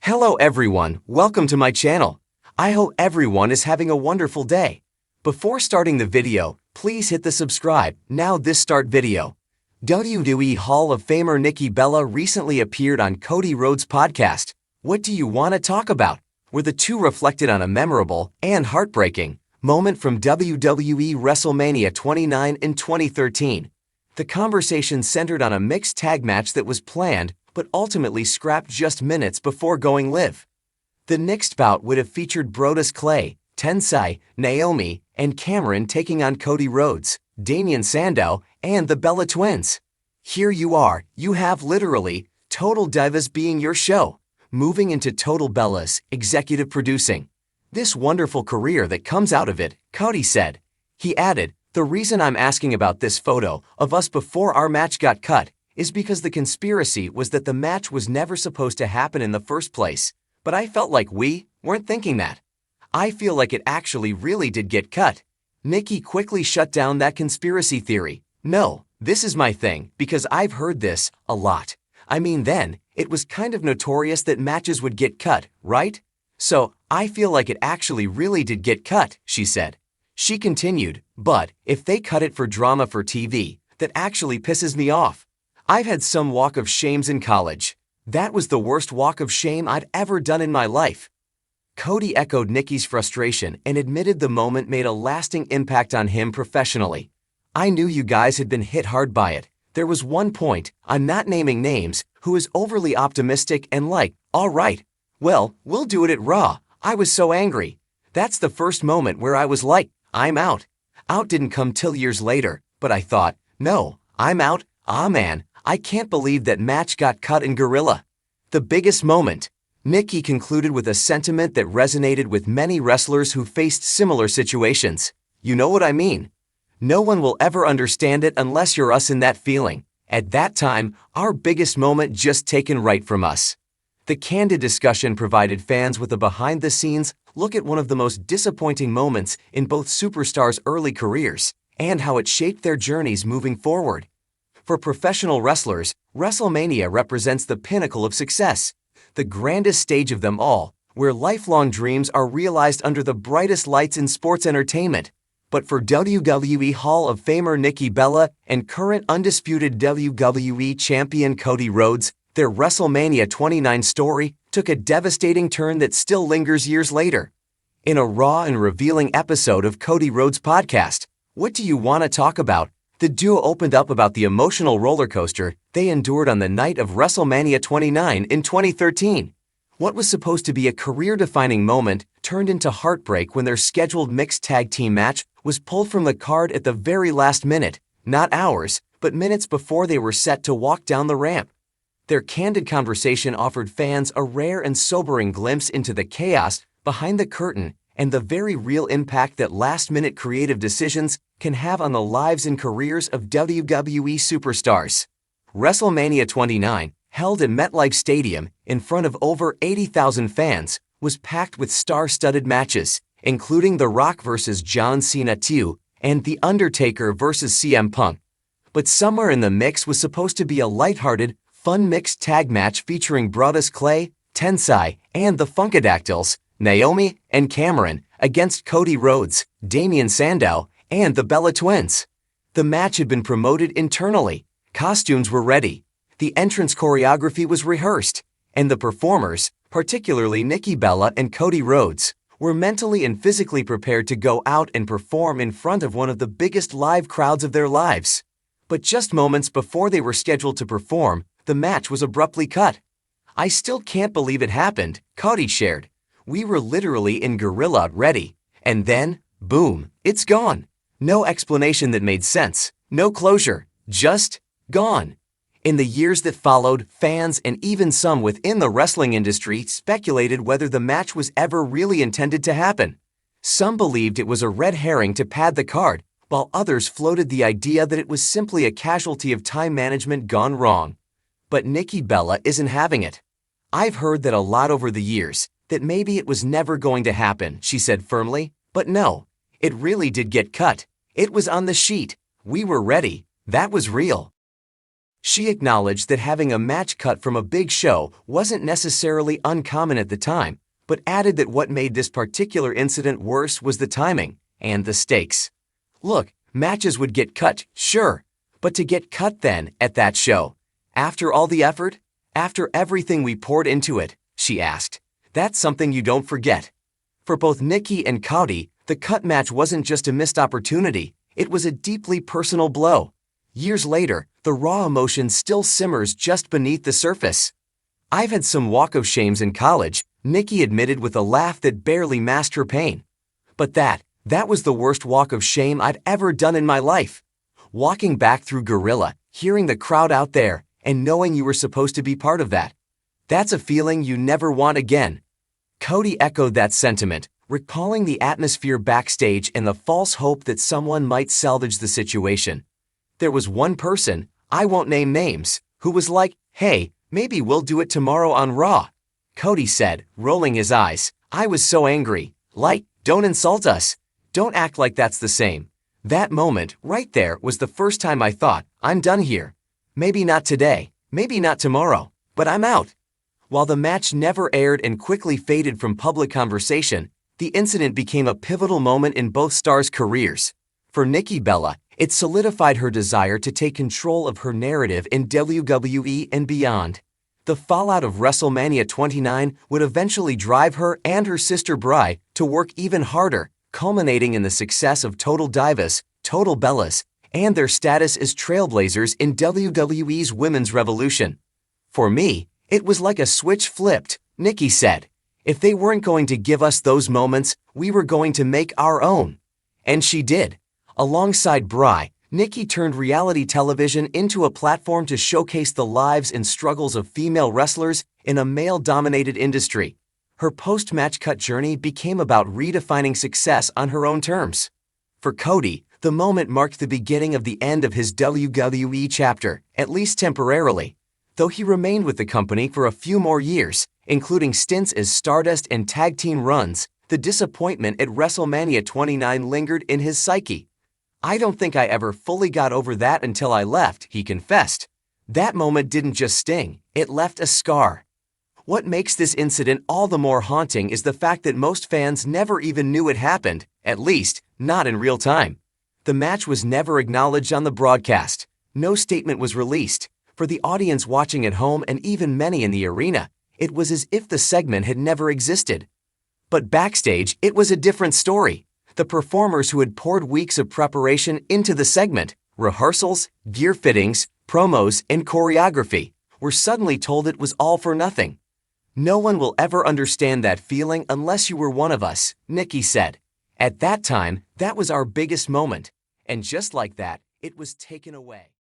Hello everyone, welcome to my channel. I hope everyone is having a wonderful day. Before starting the video, please hit the subscribe. Now this start video. WWE Hall of Famer Nikki Bella recently appeared on Cody Rhodes' podcast. What do you want to talk about? Where the two reflected on a memorable and heartbreaking moment from WWE WrestleMania 29 in 2013. The conversation centered on a mixed tag match that was planned but ultimately scrapped just minutes before going live. The next bout would have featured Brodus Clay, Tensai, Naomi, and Cameron taking on Cody Rhodes, Damien Sandow, and the Bella Twins. Here you are, you have literally Total Divas being your show, moving into Total Bellas, executive producing. This wonderful career that comes out of it, Cody said. He added, "The reason I'm asking about this photo of us before our match got cut is because the conspiracy was that the match was never supposed to happen in the first place, but I felt like we weren't thinking that. I feel like it actually really did get cut." Nikki quickly shut down that conspiracy theory. "No, this is my thing because I've heard this a lot. I mean then, it was kind of notorious that matches would get cut, right? So, I feel like it actually really did get cut," she said. She continued, "But if they cut it for drama for TV, that actually pisses me off. I've had some walk of shames in college. That was the worst walk of shame I'd ever done in my life." Cody echoed Nikki's frustration and admitted the moment made a lasting impact on him professionally. "I knew you guys had been hit hard by it. There was one point, I'm not naming names, who was overly optimistic and like, all right, well, we'll do it at Raw. I was so angry. That's the first moment where I was like, I'm out. Out didn't come till years later, but I thought, no, I'm out. Ah man, I can't believe that match got cut in Gorilla." The biggest moment. Nikki concluded with a sentiment that resonated with many wrestlers who faced similar situations. "You know what I mean? No one will ever understand it unless you're us in that feeling. At that time, our biggest moment just taken right from us." The candid discussion provided fans with a behind-the-scenes look at one of the most disappointing moments in both superstars' early careers and how it shaped their journeys moving forward. For professional wrestlers, WrestleMania represents the pinnacle of success, the grandest stage of them all, where lifelong dreams are realized under the brightest lights in sports entertainment. But for WWE Hall of Famer Nikki Bella and current undisputed WWE Champion Cody Rhodes, their WrestleMania 29 story took a devastating turn that still lingers years later. In a raw and revealing episode of Cody Rhodes' podcast, What Do You Want to Talk About?, the duo opened up about the emotional roller coaster they endured on the night of WrestleMania 29 in 2013. What was supposed to be a career-defining moment turned into heartbreak when their scheduled mixed tag team match was pulled from the card at the very last minute, not hours, but minutes before they were set to walk down the ramp. Their candid conversation offered fans a rare and sobering glimpse into the chaos behind the curtain and the very real impact that last-minute creative decisions can have on the lives and careers of WWE superstars. WrestleMania 29, held at MetLife Stadium in front of over 80,000 fans, was packed with star-studded matches, including The Rock vs. John Cena 2 and The Undertaker vs. CM Punk. But somewhere in the mix was supposed to be a lighthearted, fun mixed tag match featuring Brodus Clay, Tensai, and the Funkadactyls, Naomi and Cameron, against Cody Rhodes, Damien Sandow, and the Bella Twins. The match had been promoted internally, costumes were ready, the entrance choreography was rehearsed, and the performers, particularly Nikki Bella and Cody Rhodes, were mentally and physically prepared to go out and perform in front of one of the biggest live crowds of their lives. But just moments before they were scheduled to perform, the match was abruptly cut. "I still can't believe it happened," Cody shared. "We were literally in Gorilla ready, and then, boom, it's gone. No explanation that made sense, no closure, just gone." In the years that followed, fans and even some within the wrestling industry speculated whether the match was ever really intended to happen. Some believed it was a red herring to pad the card, while others floated the idea that it was simply a casualty of time management gone wrong. But Nikki Bella isn't having it. "I've heard that a lot over the years, that maybe it was never going to happen," she said firmly. "But no, it really did get cut. It was on the sheet. We were ready. That was real." She acknowledged that having a match cut from a big show wasn't necessarily uncommon at the time, but added that what made this particular incident worse was the timing and the stakes. Look, matches would get cut, sure, but to get cut then, at that show, after all the effort, after everything we poured into it, she asked, that's something you don't forget. For both Nikki and Cody, the cut match wasn't just a missed opportunity, it was a deeply personal blow. Years later, the raw emotion still simmers just beneath the surface. I've had some walk of shames in college, Nikki admitted with a laugh that barely masked her pain. But that was the worst walk of shame I'd ever done in my life. Walking back through Gorilla, hearing the crowd out there, and knowing you were supposed to be part of that. That's a feeling you never want again. Cody echoed that sentiment, recalling the atmosphere backstage and the false hope that someone might salvage the situation. There was one person, I won't name names, who was like, hey, maybe we'll do it tomorrow on Raw. Cody said, rolling his eyes, I was so angry. Like, don't insult us. Don't act like that's the same. That moment, right there, was the first time I thought, I'm done here. Maybe not today, maybe not tomorrow, but I'm out. While the match never aired and quickly faded from public conversation, the incident became a pivotal moment in both stars' careers. For Nikki Bella, it solidified her desire to take control of her narrative in WWE and beyond. The fallout of WrestleMania 29 would eventually drive her and her sister Bri to work even harder, culminating in the success of Total Divas, Total Bellas, and their status as trailblazers in WWE's Women's Revolution. For me, it was like a switch flipped, Nikki said. If they weren't going to give us those moments, we were going to make our own. And she did. Alongside Bri, Nikki turned reality television into a platform to showcase the lives and struggles of female wrestlers in a male-dominated industry. Her post-match cut journey became about redefining success on her own terms. For Cody, the moment marked the beginning of the end of his WWE chapter, at least temporarily. Though he remained with the company for a few more years, including stints as Stardust and tag team runs, the disappointment at WrestleMania 29 lingered in his psyche. I don't think I ever fully got over that until I left, he confessed. That moment didn't just sting, it left a scar. What makes this incident all the more haunting is the fact that most fans never even knew it happened, at least, not in real time. The match was never acknowledged on the broadcast. No statement was released. For the audience watching at home and even many in the arena, it was as if the segment had never existed. But backstage, it was a different story. The performers who had poured weeks of preparation into the segment, rehearsals, gear fittings, promos, and choreography, were suddenly told it was all for nothing. No one will ever understand that feeling unless you were one of us, Nikki said. At that time, that was our biggest moment. And just like that, it was taken away.